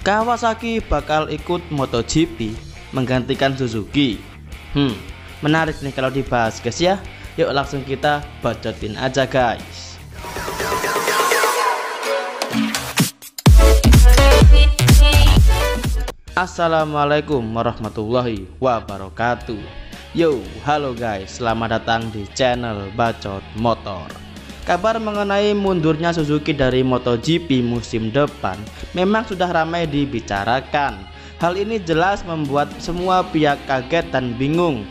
Kawasaki bakal ikut MotoGP menggantikan Suzuki. Menarik nih kalau dibahas guys ya. Yuk langsung kita bacotin aja guys. Assalamualaikum warahmatullahi wabarakatuh. Yo, halo guys, selamat datang di channel Bacot Motor. Kabar mengenai mundurnya Suzuki dari MotoGP musim depan memang sudah ramai dibicarakan. Hal ini jelas membuat semua pihak kaget dan bingung,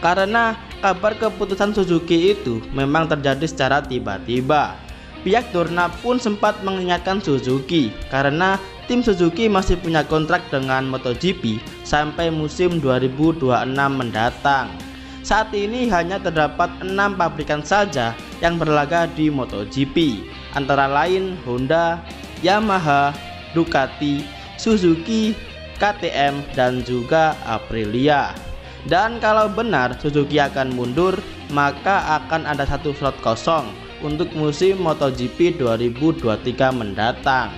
karena kabar keputusan Suzuki itu memang terjadi secara tiba-tiba. Pihak Dorna pun sempat mengingatkan Suzuki karena tim Suzuki masih punya kontrak dengan MotoGP sampai musim 2026 mendatang. Saat ini hanya terdapat 6 pabrikan saja yang berlaga di MotoGP, antara lain Honda, Yamaha, Ducati, Suzuki, KTM, dan juga Aprilia. Dan kalau benar Suzuki akan mundur, maka akan ada satu slot kosong untuk musim MotoGP 2023 mendatang.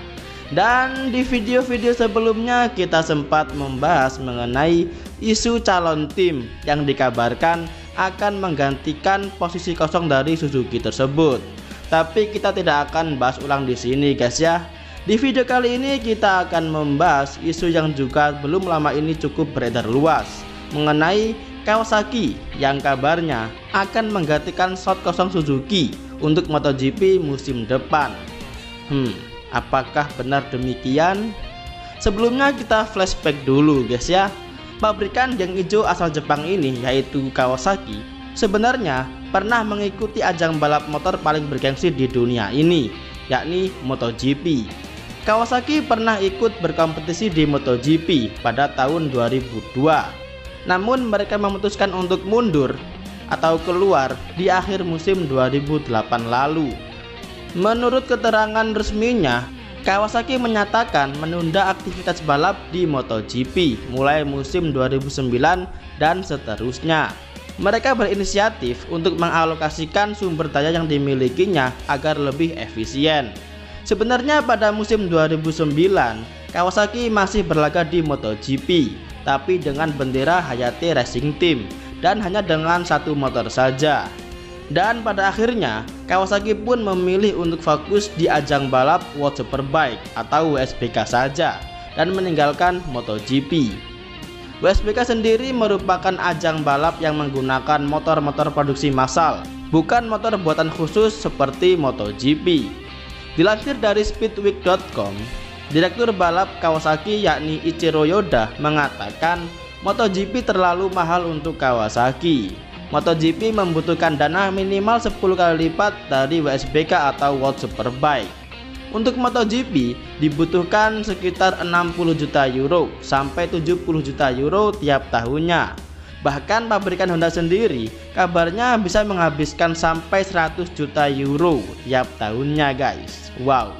Dan di video-video sebelumnya kita sempat membahas mengenai isu calon tim yang dikabarkan akan menggantikan posisi kosong dari Suzuki tersebut. Tapi kita tidak akan bahas ulang di sini guys ya. Di video kali ini kita akan membahas isu yang juga belum lama ini cukup beredar luas mengenai Kawasaki yang kabarnya akan menggantikan slot kosong Suzuki untuk MotoGP musim depan. Apakah benar demikian? Sebelumnya kita flashback dulu guys ya. Pabrikan yang hijau asal Jepang ini yaitu Kawasaki sebenarnya pernah mengikuti ajang balap motor paling bergengsi di dunia ini, yakni MotoGP. Kawasaki pernah ikut berkompetisi di MotoGP pada tahun 2002. Namun mereka memutuskan untuk mundur atau keluar di akhir musim 2008 lalu. Menurut keterangan resminya, Kawasaki menyatakan menunda aktivitas balap di MotoGP mulai musim 2009 dan seterusnya. Mereka berinisiatif untuk mengalokasikan sumber daya yang dimilikinya agar lebih efisien. Sebenarnya pada musim 2009, Kawasaki masih berlaga di MotoGP, tapi dengan bendera Hayate Racing Team dan hanya dengan satu motor saja. Dan pada akhirnya Kawasaki pun memilih untuk fokus di ajang balap World Superbike atau WSBK saja dan meninggalkan MotoGP. WSBK sendiri merupakan ajang balap yang menggunakan motor-motor produksi massal, bukan motor buatan khusus seperti MotoGP. Dilansir dari speedweek.com, Direktur balap Kawasaki yakni Ichiro Yoda mengatakan MotoGP terlalu mahal untuk Kawasaki. MotoGP membutuhkan dana minimal 10 kali lipat dari WSBK atau World Superbike. Untuk MotoGP dibutuhkan sekitar 60 juta euro sampai 70 juta euro tiap tahunnya. Bahkan pabrikan Honda sendiri kabarnya bisa menghabiskan sampai 100 juta euro tiap tahunnya guys. Wow.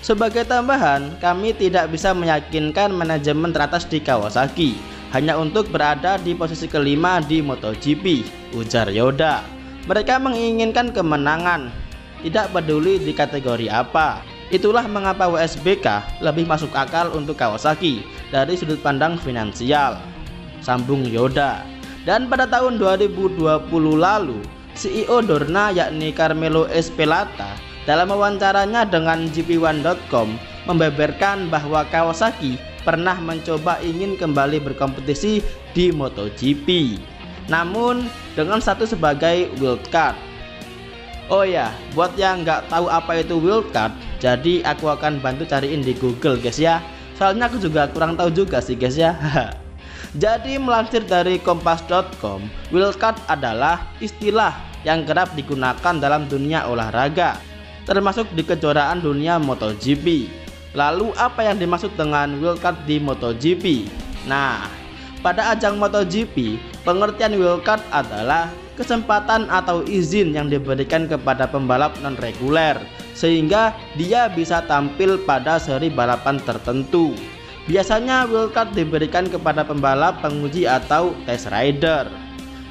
Sebagai tambahan, kami tidak bisa meyakinkan manajemen teratas di Kawasaki hanya untuk berada di posisi kelima di MotoGP, ujar Yoda. Mereka menginginkan kemenangan, tidak peduli di kategori apa. Itulah mengapa WSBK lebih masuk akal untuk Kawasaki dari sudut pandang finansial, sambung Yoda. Dan pada tahun 2020 lalu, CEO Dorna yakni Carmelo Ezpeleta dalam wawancaranya dengan GP1.com membeberkan bahwa Kawasaki pernah mencoba ingin kembali berkompetisi di MotoGP, namun dengan status sebagai wildcard. Oh ya, buat yang nggak tahu apa itu wildcard, jadi aku akan bantu cariin di Google guys ya. Soalnya aku juga kurang tahu juga sih guys ya. Jadi melansir dari kompas.com, wildcard adalah istilah yang kerap digunakan dalam dunia olahraga, termasuk di kejuaraan dunia MotoGP. Lalu apa yang dimaksud dengan wildcard di MotoGP? Nah, pada ajang MotoGP, pengertian wildcard adalah kesempatan atau izin yang diberikan kepada pembalap non-reguler sehingga dia bisa tampil pada seri balapan tertentu. Biasanya wildcard diberikan kepada pembalap penguji atau test rider.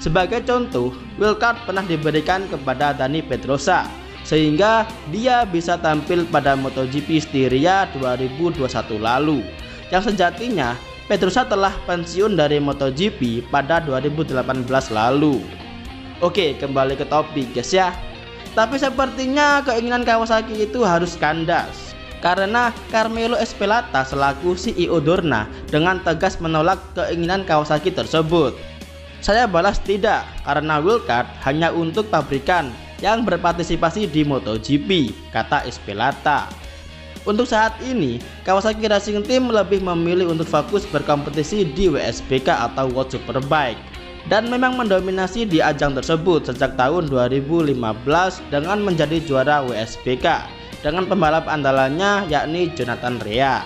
Sebagai contoh, wildcard pernah diberikan kepada Dani Pedrosa sehingga dia bisa tampil pada MotoGP Styria 2021 lalu, yang sejatinya Pedrosa telah pensiun dari MotoGP pada 2018 lalu. Oke, kembali ke topik guys ya. Tapi sepertinya keinginan Kawasaki itu harus kandas, karena Carmelo Ezpeleta selaku CEO Dorna dengan tegas menolak keinginan Kawasaki tersebut. Saya balas tidak, karena wildcard hanya untuk pabrikan yang berpartisipasi di MotoGP, kata Ezpeleta. Untuk saat ini, Kawasaki Racing Team lebih memilih untuk fokus berkompetisi di WSBK atau World Superbike, dan memang mendominasi di ajang tersebut sejak tahun 2015 dengan menjadi juara WSBK dengan pembalap andalannya yakni Jonathan Rea.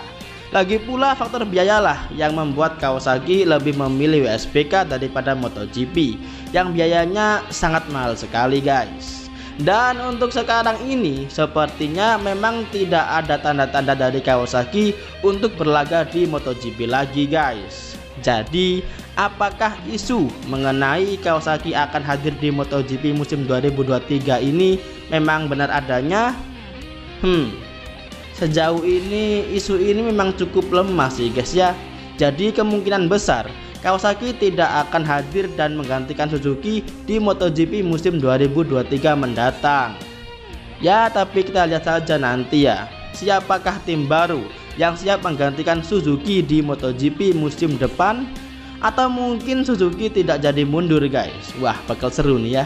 Lagi pula faktor biayalah yang membuat Kawasaki lebih memilih WSBK daripada MotoGP yang biayanya sangat mahal sekali guys. Dan untuk sekarang ini sepertinya memang tidak ada tanda-tanda dari Kawasaki untuk berlaga di MotoGP lagi guys. Jadi apakah isu mengenai Kawasaki akan hadir di MotoGP musim 2023 ini memang benar adanya? Sejauh ini isu ini memang cukup lemah sih guys ya. Jadi kemungkinan besar Kawasaki tidak akan hadir dan menggantikan Suzuki di MotoGP musim 2023 mendatang. Ya, tapi kita lihat saja nanti ya, siapakah tim baru yang siap menggantikan Suzuki di MotoGP musim depan, atau mungkin Suzuki tidak jadi mundur guys. Wah, bakal seru nih ya.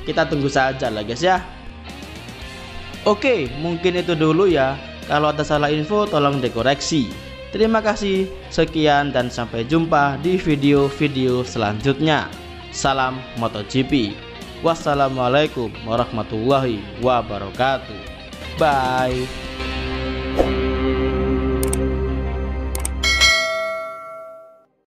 Kita tunggu saja lah guys ya. Oke, mungkin itu dulu ya. Kalau ada salah info tolong dikoreksi. Terima kasih, sekian dan sampai jumpa di video-video selanjutnya. Salam MotoGP. Wassalamualaikum warahmatullahi wabarakatuh. Bye.